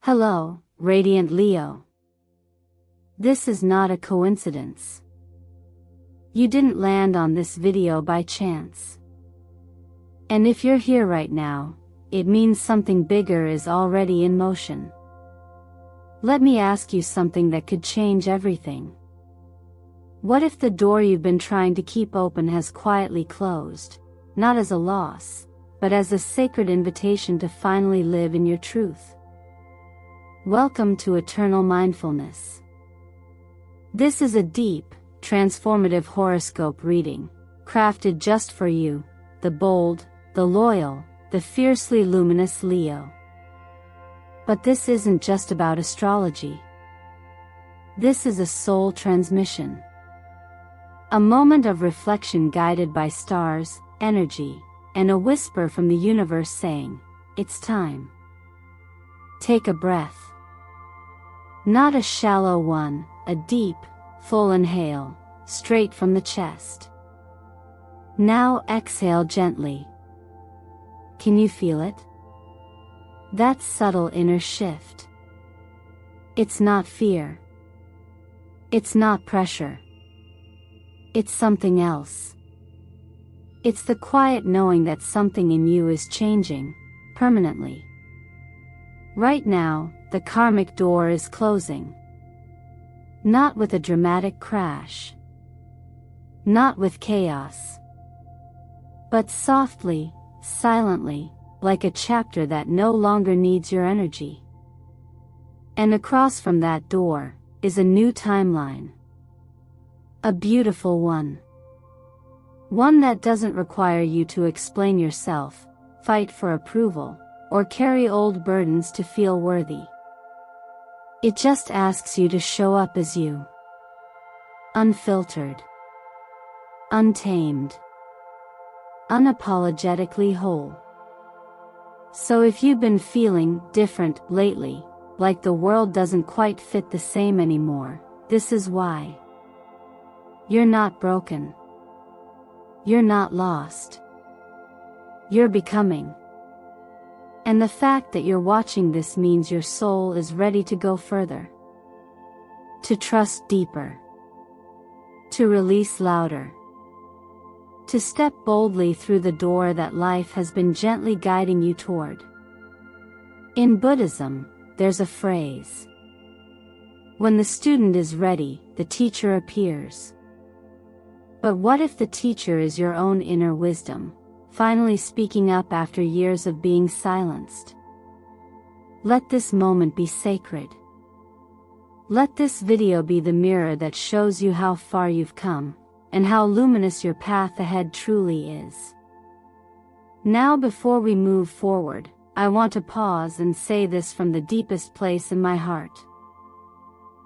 Hello, Radiant Leo. This is not a coincidence. You didn't land on this video by chance. And if you're here right now, it means something bigger is already in motion. Let me ask you something that could change everything. What if the door you've been trying to keep open has quietly closed, not as a loss, but as a sacred invitation to finally live in your truth? Welcome to Eternal Mindfulness. This is a deep, transformative horoscope reading, crafted just for you, the bold, the loyal, the fiercely luminous Leo. But this isn't just about astrology. This is a soul transmission. A moment of reflection guided by stars, energy, and a whisper from the universe saying, "It's time." Take a breath. Not a shallow one, a deep, full inhale, straight from the chest. Now exhale gently. Can you feel it? That subtle inner shift. It's not fear. It's not pressure. It's something else. It's the quiet knowing that something in you is changing, permanently. Right now, the karmic door is closing. Not with a dramatic crash. Not with chaos. But softly, silently, like a chapter that no longer needs your energy. And across from that door is a new timeline. A beautiful one. One that doesn't require you to explain yourself, fight for approval, or carry old burdens to feel worthy. It just asks you to show up as you. Unfiltered. Untamed. Unapologetically whole. So if you've been feeling different lately, like the world doesn't quite fit the same anymore, this is why. You're not broken. You're not lost. You're becoming. And the fact that you're watching this means your soul is ready to go further. To trust deeper. To release louder. To step boldly through the door that life has been gently guiding you toward. In Buddhism, there's a phrase. When the student is ready, the teacher appears. But what if the teacher is your own inner wisdom, finally speaking up after years of being silenced? Let this moment be sacred. Let this video be the mirror that shows you how far you've come, and how luminous your path ahead truly is. Now before we move forward, I want to pause and say this from the deepest place in my heart.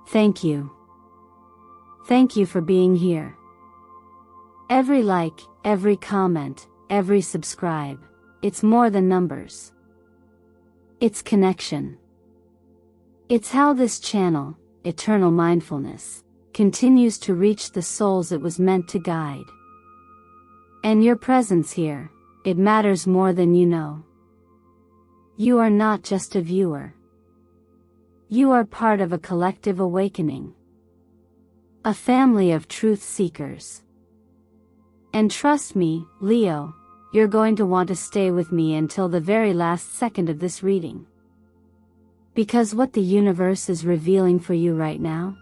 Thank you. Thank you for being here. Every like, every comment, every subscribe, it's more than numbers. It's connection. It's how this channel, Eternal Mindfulness, continues to reach the souls it was meant to guide. And your presence here, it matters more than you know. You are not just a viewer. You are part of a collective awakening. A family of truth seekers. And trust me, Leo, you're going to want to stay with me until the very last second of this reading. Because what the universe is revealing for you right now,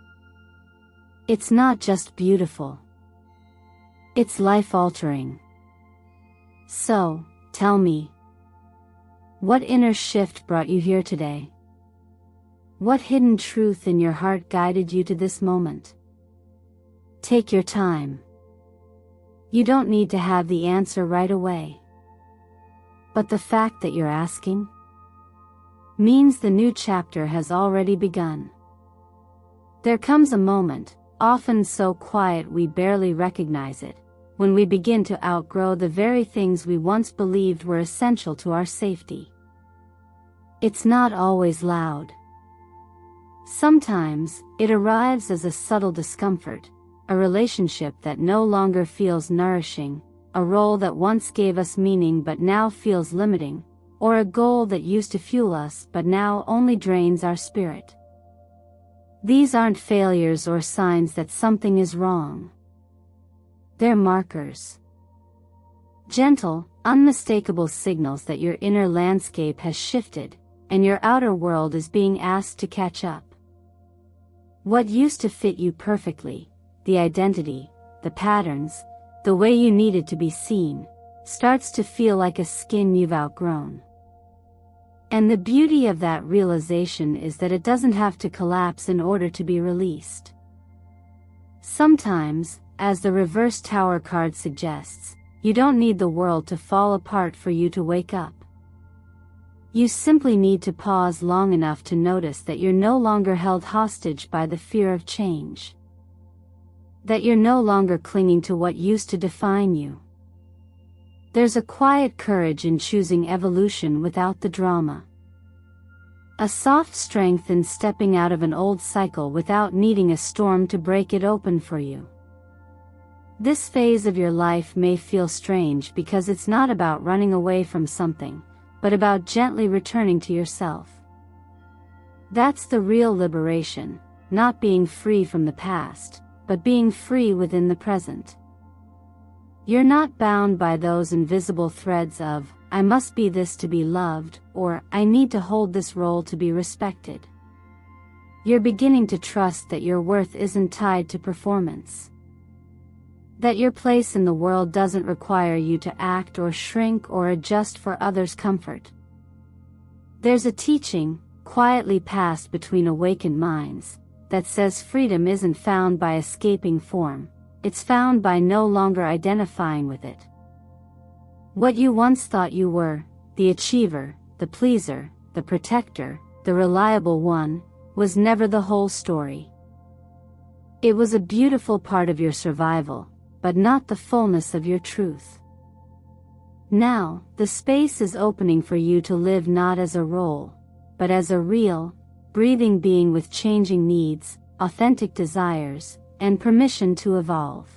it's not just beautiful. It's life-altering. So, tell me, what inner shift brought you here today? What hidden truth in your heart guided you to this moment? Take your time. You don't need to have the answer right away. But the fact that you're asking means the new chapter has already begun. There comes a moment, often so quiet we barely recognize it, when we begin to outgrow the very things we once believed were essential to our safety. It's not always loud. Sometimes, it arrives as a subtle discomfort, a relationship that no longer feels nourishing, a role that once gave us meaning but now feels limiting, or a goal that used to fuel us but now only drains our spirit. These aren't failures or signs that something is wrong. They're markers. Gentle, unmistakable signals that your inner landscape has shifted, and your outer world is being asked to catch up. What used to fit you perfectly, the identity, the patterns, the way you needed to be seen, starts to feel like a skin you've outgrown. And the beauty of that realization is that it doesn't have to collapse in order to be released. Sometimes, as the reverse tower card suggests, you don't need the world to fall apart for you to wake up. You simply need to pause long enough to notice that you're no longer held hostage by the fear of change. That you're no longer clinging to what used to define you. There's a quiet courage in choosing evolution without the drama. A soft strength in stepping out of an old cycle without needing a storm to break it open for you. This phase of your life may feel strange because it's not about running away from something, but about gently returning to yourself. That's the real liberation, not being free from the past, but being free within the present. You're not bound by those invisible threads of, I must be this to be loved, or I need to hold this role to be respected. You're beginning to trust that your worth isn't tied to performance. That your place in the world doesn't require you to act or shrink or adjust for others' comfort. There's a teaching, quietly passed between awakened minds, that says freedom isn't found by escaping form. It's found by no longer identifying with it. What you once thought you were, the achiever, the pleaser, the protector, the reliable one, was never the whole story. It was a beautiful part of your survival, but not the fullness of your truth. Now, the space is opening for you to live not as a role, but as a real, breathing being with changing needs, authentic desires, and permission to evolve.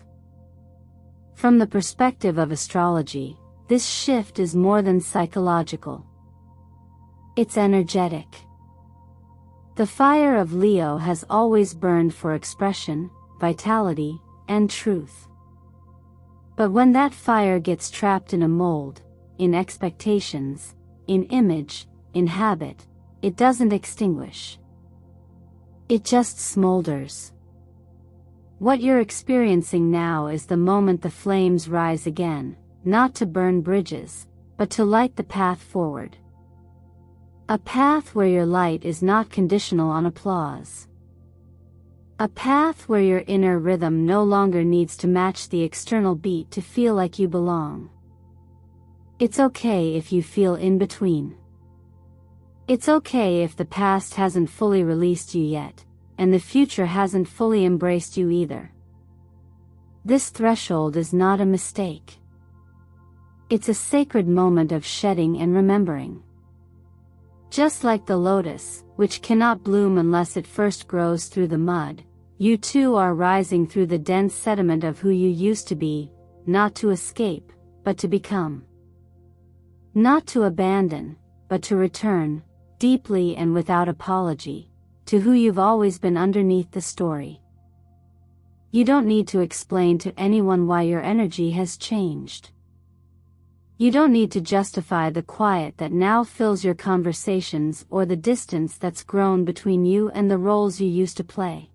From the perspective of astrology, this shift is more than psychological. It's energetic. The fire of Leo has always burned for expression, vitality, and truth. But when that fire gets trapped in a mold, in expectations, in image, in habit, it doesn't extinguish. It just smolders. What you're experiencing now is the moment the flames rise again, not to burn bridges, but to light the path forward. A path where your light is not conditional on applause. A path where your inner rhythm no longer needs to match the external beat to feel like you belong. It's okay if you feel in between. It's okay if the past hasn't fully released you yet, and the future hasn't fully embraced you either. This threshold is not a mistake. It's a sacred moment of shedding and remembering. Just like the lotus, which cannot bloom unless it first grows through the mud, you too are rising through the dense sediment of who you used to be, not to escape, but to become. Not to abandon, but to return, deeply and without apology, to who you've always been underneath the story. You don't need to explain to anyone why your energy has changed. You don't need to justify the quiet that now fills your conversations or the distance that's grown between you and the roles you used to play.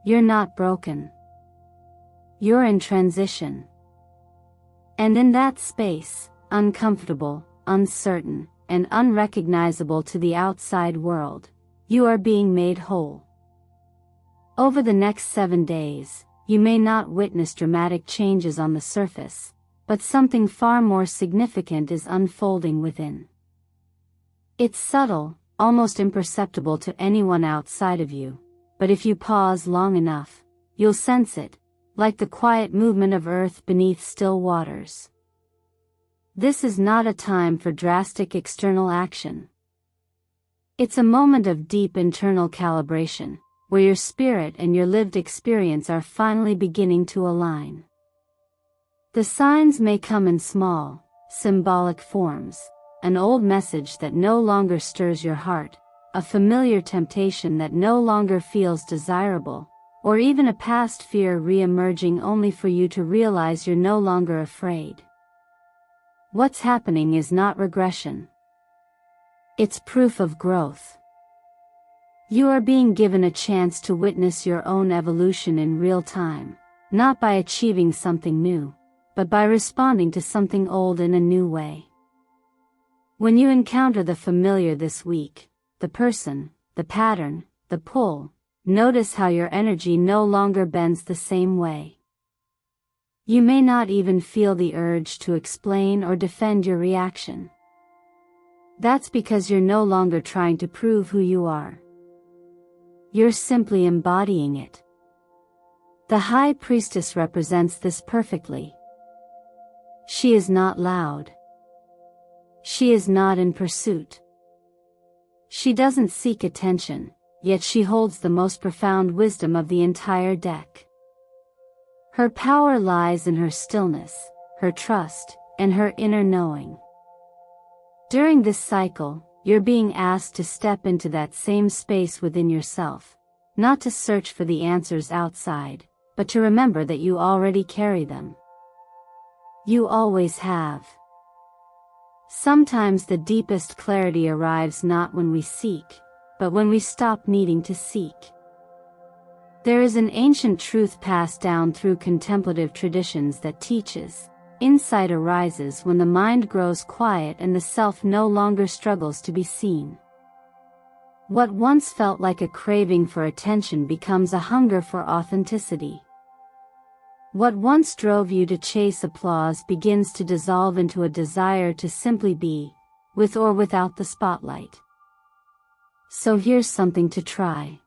You're not broken. You're in transition. And in that space, uncomfortable, uncertain, and unrecognizable to the outside world, you are being made whole. Over the next 7 days, you may not witness dramatic changes on the surface, but something far more significant is unfolding within. It's subtle, almost imperceptible to anyone outside of you, but if you pause long enough, you'll sense it, like the quiet movement of earth beneath still waters. This is not a time for drastic external action. It's a moment of deep internal calibration, where your spirit and your lived experience are finally beginning to align. The signs may come in small, symbolic forms, an old message that no longer stirs your heart, a familiar temptation that no longer feels desirable, or even a past fear re-emerging only for you to realize you're no longer afraid. What's happening is not regression. It's proof of growth. You are being given a chance to witness your own evolution in real time, not by achieving something new, but by responding to something old in a new way. When you encounter the familiar this week, the person, the pattern, the pull, notice how your energy no longer bends the same way. You may not even feel the urge to explain or defend your reaction. That's because you're no longer trying to prove who you are. You're simply embodying it. The High Priestess represents this perfectly. She is not loud. She is not in pursuit. She doesn't seek attention, yet she holds the most profound wisdom of the entire deck. Her power lies in her stillness, her trust, and her inner knowing. During this cycle, you're being asked to step into that same space within yourself, not to search for the answers outside, but to remember that you already carry them. You always have. Sometimes the deepest clarity arrives not when we seek, but when we stop needing to seek. There is an ancient truth passed down through contemplative traditions that teaches, insight arises when the mind grows quiet and the self no longer struggles to be seen. What once felt like a craving for attention becomes a hunger for authenticity. What once drove you to chase applause begins to dissolve into a desire to simply be, with or without the spotlight. So here's something to try.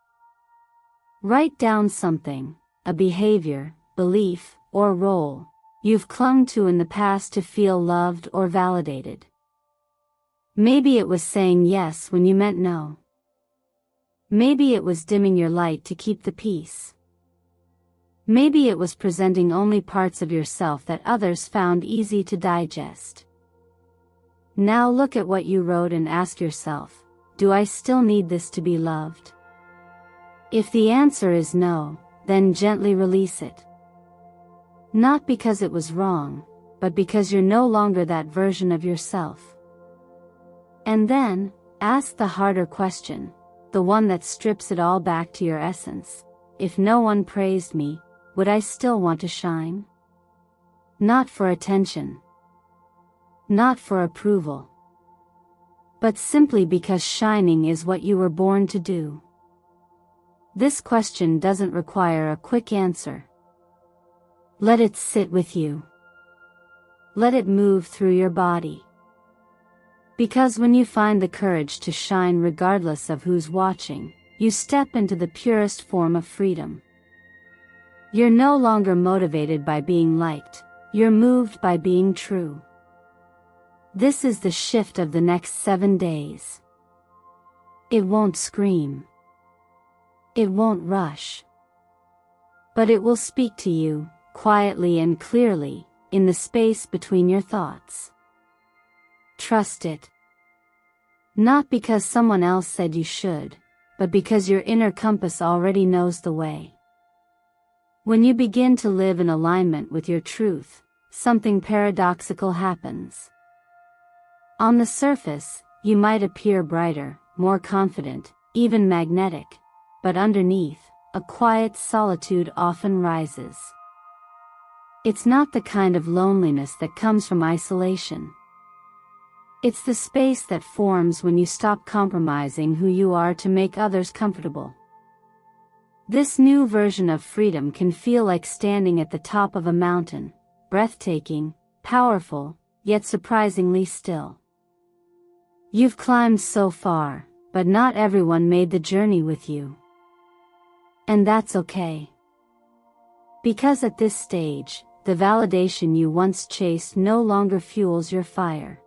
Write down something, a behavior, belief, or role, you've clung to in the past to feel loved or validated. Maybe it was saying yes when you meant no. Maybe it was dimming your light to keep the peace. Maybe it was presenting only parts of yourself that others found easy to digest. Now look at what you wrote and ask yourself, do I still need this to be loved? If the answer is no, then gently release it. Not because it was wrong, but because you're no longer that version of yourself. And then, ask the harder question, the one that strips it all back to your essence. If no one praised me, would I still want to shine? Not for attention. Not for approval. But simply because shining is what you were born to do. This question doesn't require a quick answer. Let it sit with you. Let it move through your body. Because when you find the courage to shine regardless of who's watching, you step into the purest form of freedom. You're no longer motivated by being liked, you're moved by being true. This is the shift of the next 7 days. It won't scream. It won't rush. But it will speak to you, quietly and clearly, in the space between your thoughts. Trust it. Not because someone else said you should, but because your inner compass already knows the way. When you begin to live in alignment with your truth, something paradoxical happens. On the surface, you might appear brighter, more confident, even magnetic, but underneath, a quiet solitude often rises. It's not the kind of loneliness that comes from isolation. It's the space that forms when you stop compromising who you are to make others comfortable. This new version of freedom can feel like standing at the top of a mountain, breathtaking, powerful, yet surprisingly still. You've climbed so far, but not everyone made the journey with you. And that's okay. Because at this stage, the validation you once chased no longer fuels your fire.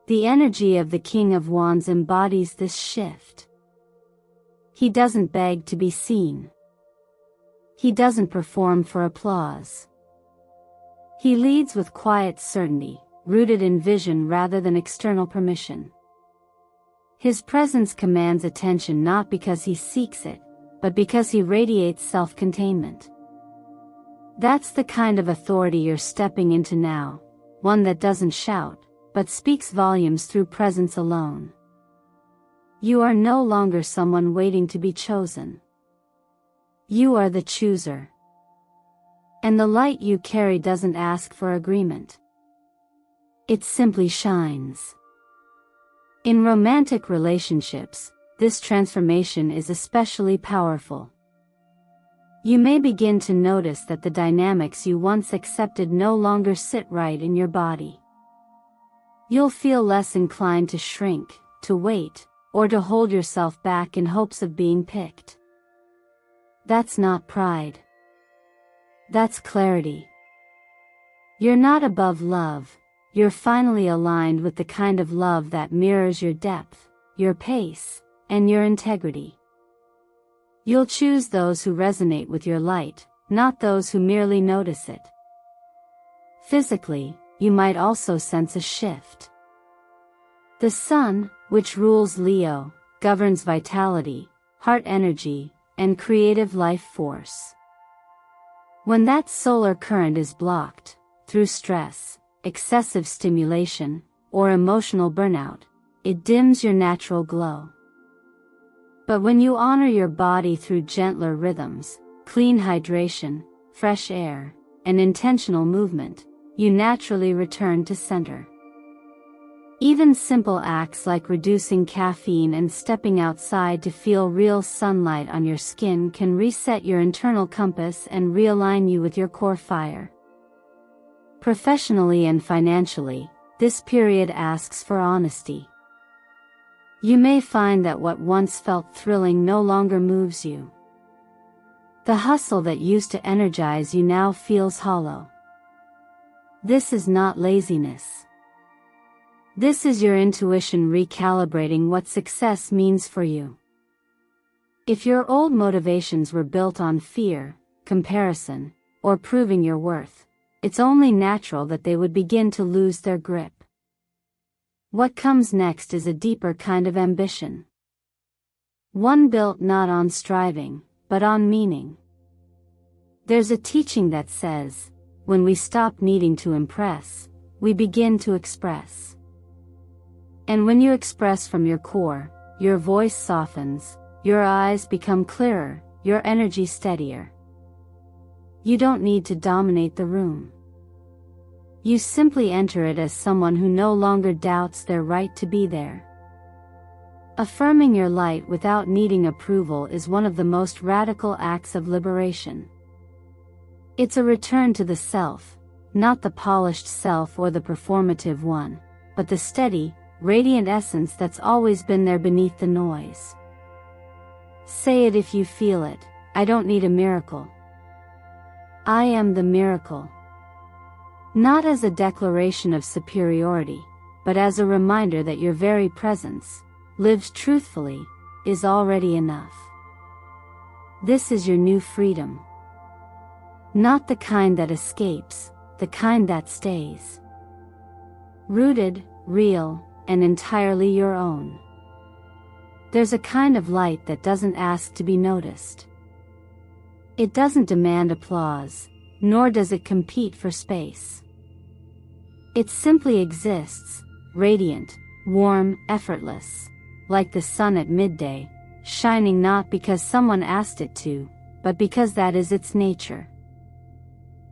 The energy of the King of Wands embodies this shift. He doesn't beg to be seen. He doesn't perform for applause. He leads with quiet certainty, rooted in vision rather than external permission. His presence commands attention not because he seeks it, but because he radiates self-containment. That's the kind of authority you're stepping into now, one that doesn't shout, but speaks volumes through presence alone. You are no longer someone waiting to be chosen. You are the chooser. And the light you carry doesn't ask for agreement. It simply shines. In romantic relationships, this transformation is especially powerful. You may begin to notice that the dynamics you once accepted no longer sit right in your body. You'll feel less inclined to shrink, to wait, or to hold yourself back in hopes of being picked. That's not pride. That's clarity. You're not above love, you're finally aligned with the kind of love that mirrors your depth, your pace, and your integrity. You'll choose those who resonate with your light, not those who merely notice it. Physically, you might also sense a shift. The sun, which rules Leo, governs vitality, heart energy, and creative life force. When that solar current is blocked, through stress, excessive stimulation, or emotional burnout, it dims your natural glow. But when you honor your body through gentler rhythms, clean hydration, fresh air, and intentional movement, you naturally return to center. Even simple acts like reducing caffeine and stepping outside to feel real sunlight on your skin can reset your internal compass and realign you with your core fire. Professionally and financially, this period asks for honesty. You may find that what once felt thrilling no longer moves you. The hustle that used to energize you now feels hollow. This is not laziness. This is your intuition recalibrating what success means for you. If your old motivations were built on fear, comparison, or proving your worth, it's only natural that they would begin to lose their grip. What comes next is a deeper kind of ambition. One built not on striving, but on meaning. There's a teaching that says, when we stop needing to impress, we begin to express. And when you express from your core, your voice softens, your eyes become clearer, your energy steadier. You don't need to dominate the room. You simply enter it as someone who no longer doubts their right to be there. Affirming your light without needing approval is one of the most radical acts of liberation. It's a return to the self, not the polished self or the performative one, but the steady, radiant essence that's always been there beneath the noise. Say it if you feel it, I don't need a miracle. I am the miracle. Not as a declaration of superiority, but as a reminder that your very presence, lived truthfully, is already enough. This is your new freedom. Not the kind that escapes, the kind that stays. Rooted, real, and entirely your own. There's a kind of light that doesn't ask to be noticed. It doesn't demand applause, nor does it compete for space. It simply exists, radiant, warm, effortless, like the sun at midday, shining not because someone asked it to, but because that is its nature.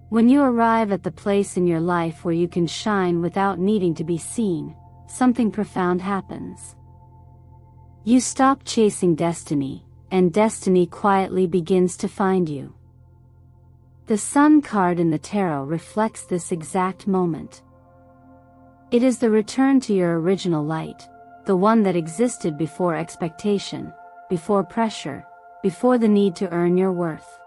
When you arrive at the place in your life where you can shine without needing to be seen, something profound happens. You stop chasing destiny, and destiny quietly begins to find you. The Sun card in the tarot reflects this exact moment. It is the return to your original light, the one that existed before expectation, before pressure, before the need to earn your worth.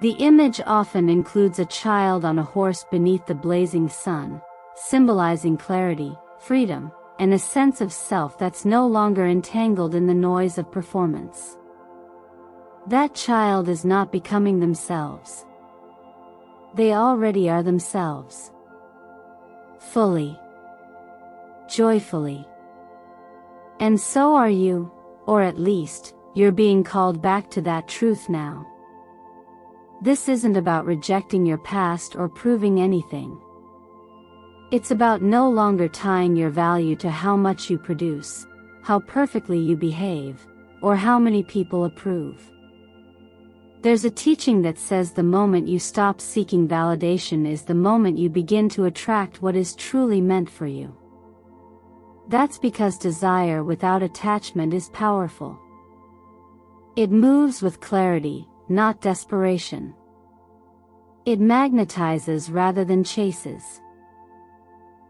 The image often includes a child on a horse beneath the blazing sun, symbolizing clarity, freedom, and a sense of self that's no longer entangled in the noise of performance. That child is not becoming themselves. They already are themselves. fully, joyfully. And so are you, or at least, you're being called back to that truth now. This isn't about rejecting your past or proving anything. It's about no longer tying your value to how much you produce, how perfectly you behave, or how many people approve. There's a teaching that says the moment you stop seeking validation is the moment you begin to attract what is truly meant for you. That's because desire without attachment is powerful. It moves with clarity, not desperation. It magnetizes rather than chases.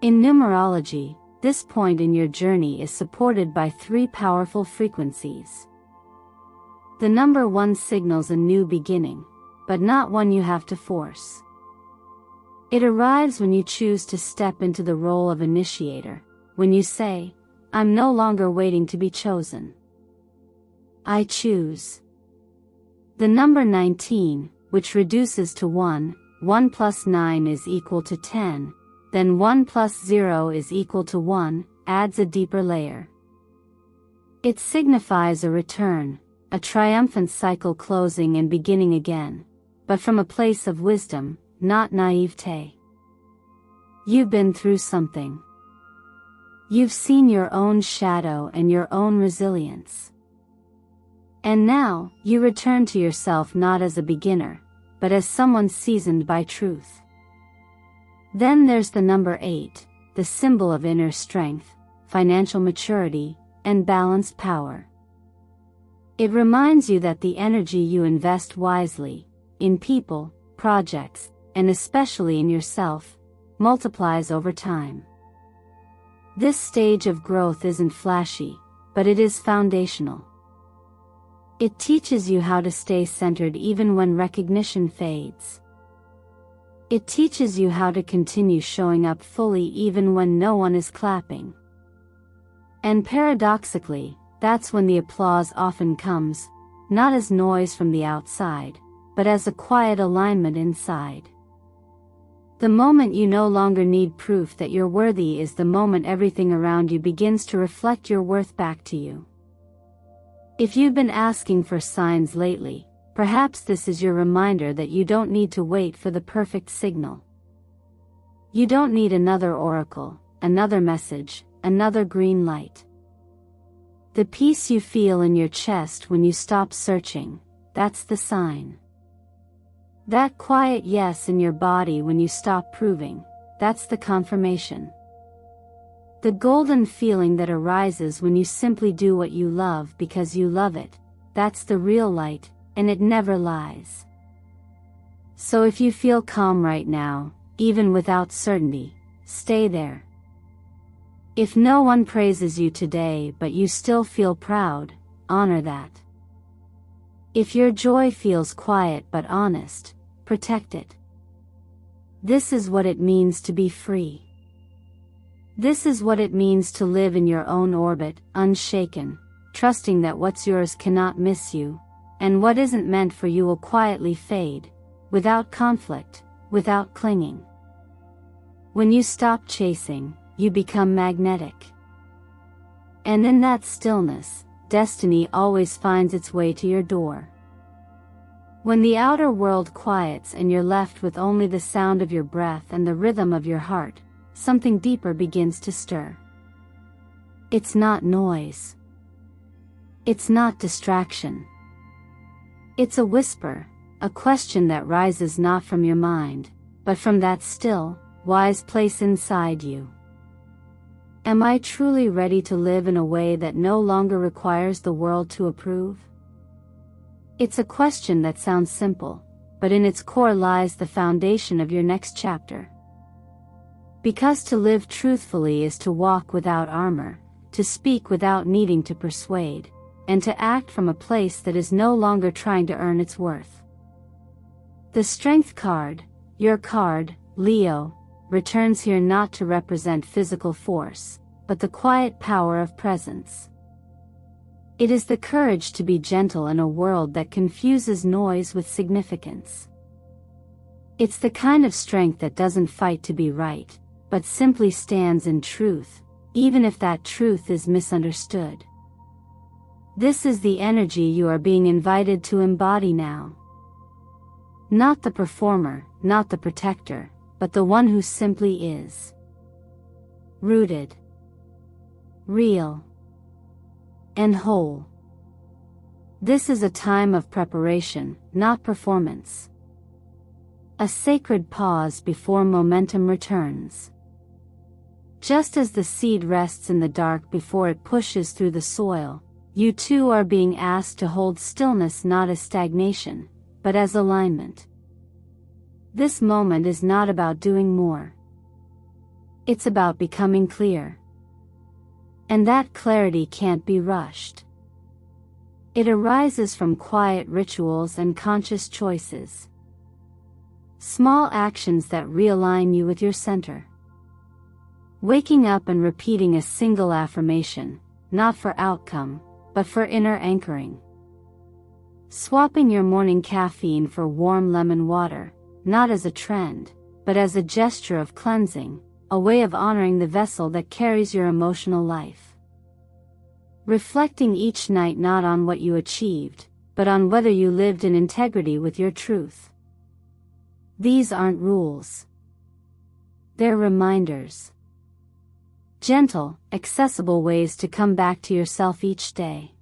In numerology, this point in your journey is supported by 3 powerful frequencies. The number 1 signals a new beginning, but not one you have to force. It arrives when you choose to step into the role of initiator, when you say, "I'm no longer waiting to be chosen. I choose." The number 19, which reduces to 1, 1 plus 9 is equal to 10, then 1 plus 0 is equal to 1, adds a deeper layer. It signifies a return, a triumphant cycle closing and beginning again, but from a place of wisdom, not naivete. You've been through something. You've seen your own shadow and your own resilience. And now, you return to yourself not as a beginner, but as someone seasoned by truth. Then there's the number 8, the symbol of inner strength, financial maturity, and balanced power. It reminds you that the energy you invest wisely, in people, projects, and especially in yourself, multiplies over time. This stage of growth isn't flashy, but it is foundational. It teaches you how to stay centered even when recognition fades. It teaches you how to continue showing up fully even when no one is clapping. And paradoxically, that's when the applause often comes, not as noise from the outside, but as a quiet alignment inside. The moment you no longer need proof that you're worthy is the moment everything around you begins to reflect your worth back to you. If you've been asking for signs lately, perhaps this is your reminder that you don't need to wait for the perfect signal. You don't need another oracle, another message, another green light. The peace you feel in your chest when you stop searching, that's the sign. That quiet yes in your body when you stop proving, that's the confirmation. The golden feeling that arises when you simply do what you love because you love it, that's the real light, and it never lies. So if you feel calm right now, even without certainty, stay there. If no one praises you today but you still feel proud, honor that. If your joy feels quiet but honest, protect it. This is what it means to be free. This is what it means to live in your own orbit, unshaken, trusting that what's yours cannot miss you, and what isn't meant for you will quietly fade, without conflict, without clinging. When you stop chasing, you become magnetic. And in that stillness, destiny always finds its way to your door. When the outer world quiets and you're left with only the sound of your breath and the rhythm of your heart, something deeper begins to stir. It's not noise. It's not distraction. It's a whisper, a question that rises not from your mind, but from that still, wise place inside you. Am I truly ready to live in a way that no longer requires the world to approve? It's a question that sounds simple, but in its core lies the foundation of your next chapter. Because to live truthfully is to walk without armor, to speak without needing to persuade, and to act from a place that is no longer trying to earn its worth. The Strength card, your card, Leo, returns here not to represent physical force, but the quiet power of presence. It is the courage to be gentle in a world that confuses noise with significance. It's the kind of strength that doesn't fight to be right, but simply stands in truth, even if that truth is misunderstood. This is the energy you are being invited to embody now. Not the performer, not the protector, but the one who simply is. Rooted, real, and whole. This is a time of preparation, not performance. A sacred pause before momentum returns. Just as the seed rests in the dark before it pushes through the soil, you too are being asked to hold stillness not as stagnation, but as alignment. This moment is not about doing more. It's about becoming clear. And that clarity can't be rushed. It arises from quiet rituals and conscious choices. Small actions that realign you with your center. Waking up and repeating a single affirmation, not for outcome, but for inner anchoring. Swapping your morning caffeine for warm lemon water, not as a trend, but as a gesture of cleansing, a way of honoring the vessel that carries your emotional life. Reflecting each night not on what you achieved, but on whether you lived in integrity with your truth. These aren't rules. They're reminders. Gentle, accessible ways to come back to yourself each day.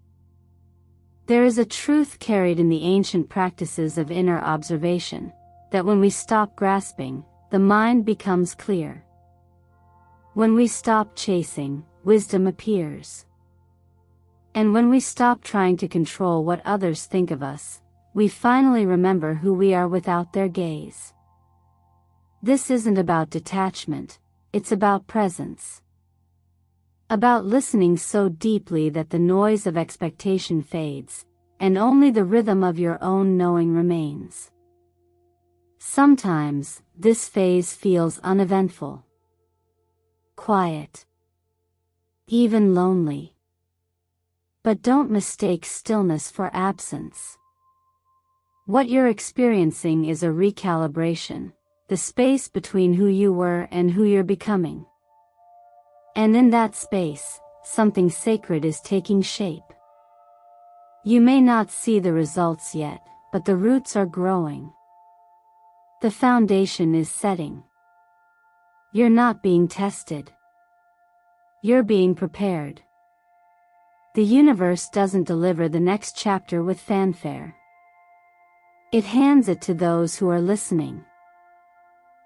There is a truth carried in the ancient practices of inner observation, that when we stop grasping, the mind becomes clear. When we stop chasing, wisdom appears. And when we stop trying to control what others think of us, we finally remember who we are without their gaze. This isn't about detachment, it's about presence. About listening so deeply that the noise of expectation fades, and only the rhythm of your own knowing remains. Sometimes, this phase feels uneventful. Quiet. Even lonely. But don't mistake stillness for absence. What you're experiencing is a recalibration, the space between who you were and who you're becoming. And in that space, something sacred is taking shape. You may not see the results yet, but the roots are growing. The foundation is setting. You're not being tested. You're being prepared. The universe doesn't deliver the next chapter with fanfare. It hands it to those who are listening.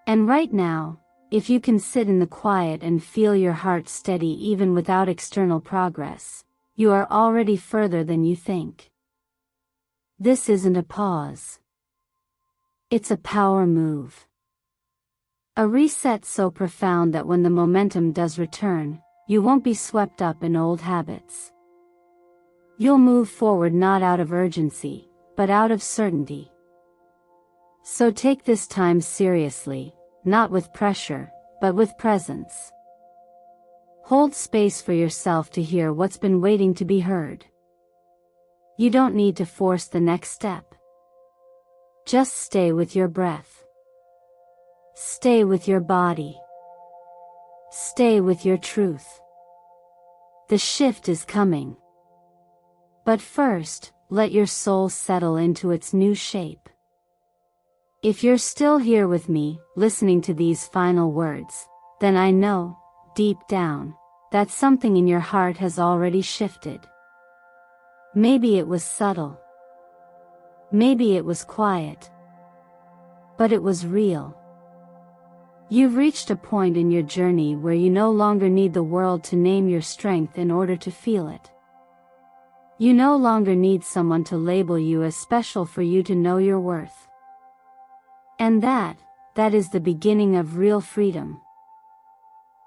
And right now, if you can sit in the quiet and feel your heart steady even without external progress, you are already further than you think. This isn't a pause. It's a power move. A reset so profound that when the momentum does return, you won't be swept up in old habits. You'll move forward not out of urgency, but out of certainty. So take this time seriously, not with pressure, but with presence. Hold space for yourself to hear what's been waiting to be heard. You don't need to force the next step. Just stay with your breath. Stay with your body. Stay with your truth. The shift is coming. But first, let your soul settle into its new shape. If you're still here with me, listening to these final words, then I know, deep down, that something in your heart has already shifted. Maybe it was subtle. Maybe it was quiet. But it was real. You've reached a point in your journey where you no longer need the world to name your strength in order to feel it. You no longer need someone to label you as special for you to know your worth. And that is the beginning of real freedom.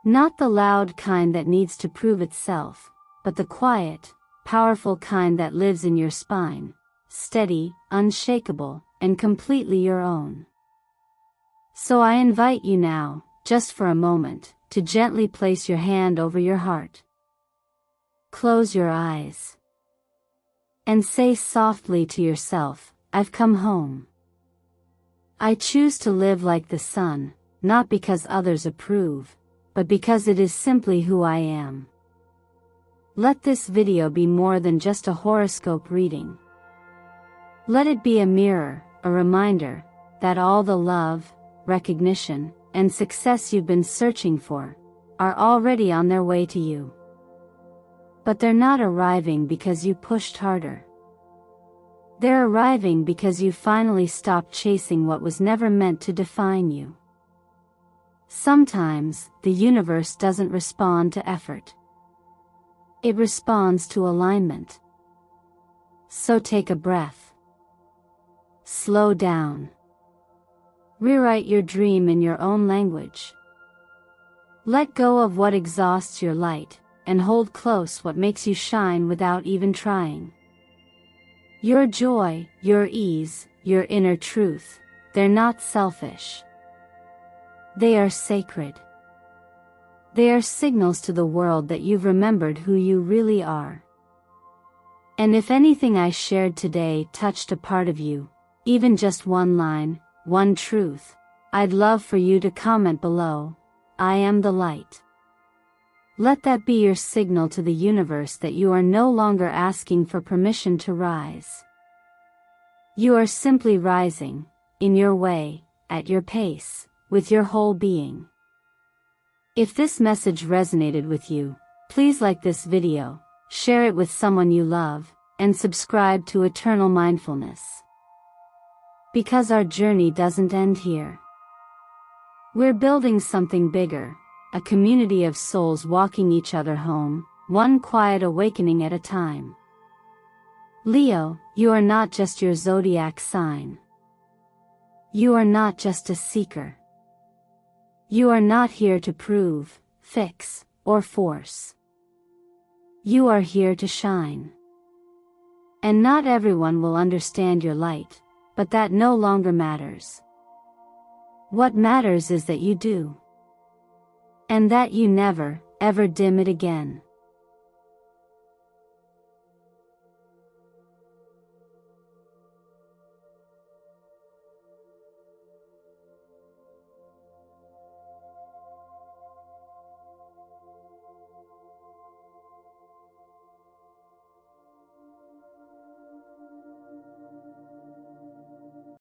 Not the loud kind that needs to prove itself, but the quiet, powerful kind that lives in your spine, steady, unshakable, and completely your own. So I invite you now, just for a moment, to gently place your hand over your heart. Close your eyes. And say softly to yourself, I've come home. I choose to live like the sun, not because others approve, but because it is simply who I am. Let this video be more than just a horoscope reading. Let it be a mirror, a reminder, that all the love, recognition, and success you've been searching for are already on their way to you. But they're not arriving because you pushed harder. They're arriving because you finally stopped chasing what was never meant to define you. Sometimes, the universe doesn't respond to effort. It responds to alignment. So take a breath. Slow down. Rewrite your dream in your own language. Let go of what exhausts your light, and hold close what makes you shine without even trying. Your joy, your ease, your inner truth, they're not selfish. They are sacred. They are signals to the world that you've remembered who you really are. And if anything I shared today touched a part of you, even just one line, one truth, I'd love for you to comment below, "I am the light." Let that be your signal to the universe that you are no longer asking for permission to rise. You are simply rising, in your way, at your pace, with your whole being. If this message resonated with you, please like this video, share it with someone you love, and subscribe to Eternal Mindfulness. Because our journey doesn't end here. We're building something bigger, a community of souls walking each other home, one quiet awakening at a time. Leo, you are not just your zodiac sign. You are not just a seeker. You are not here to prove, fix, or force. You are here to shine. And not everyone will understand your light, but that no longer matters. What matters is that you do. And that you never, ever dim it again.